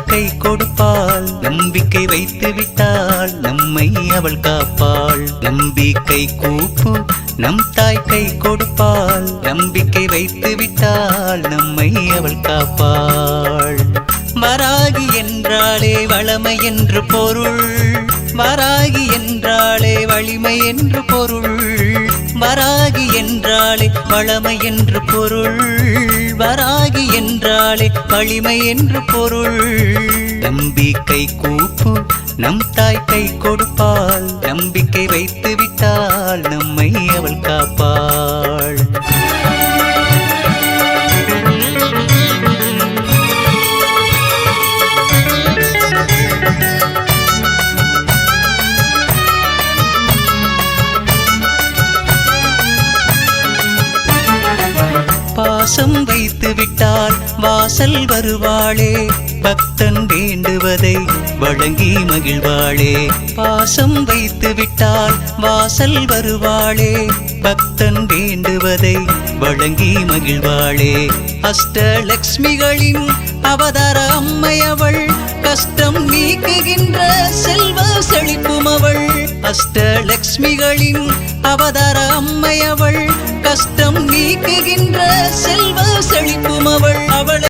கை கொடுப்பாள். நம்பிக்கை வைத்து விட்டாள் நம்மை அவள் காப்பாள். நம்பிக்கை கூப்பு நம் தாய் கை கொடுப்பாள். நம்பிக்கை வைத்து விட்டாள் நம்மை அவள் காப்பாள். வராகி என்றாலே வளமை என்று பொருள். வராகி என்றாலே வலிமை என்று பொருள். வராகி என்றாலே வளமை என்று பொருள். வராகி என்றாலே வலிமை என்று பொருள். நம்பிக்கை கூப்பு நம் தாய் கை கொடுப்பாள். நம்பிக்கை வைத்து விட்டாள் நம்மை அவள் காப்பாள். பாசம் வைத்து விட்டால் வாசல் வருவாளே. பக்தன் வேண்டுவதை வழங்கி மகிழ்வாளே. பாசம் வைத்து விட்டால் வாசல் வருவாளே. பக்தன் வேண்டுவதை வழங்கி மகிழ்வாளே. அஷ்டலக்ஷ்மிகளின் அவதார அம்மை அவள். கஷ்டம் நீக்குகின்ற செல்வ செழிப்பும் அவள். அஷ்டலக்ஷ்மிகளின் அவதார அம்மை அவள். கஷ்டம் நீக்குகின்ற செல்வ செழிப்பும் அவள்.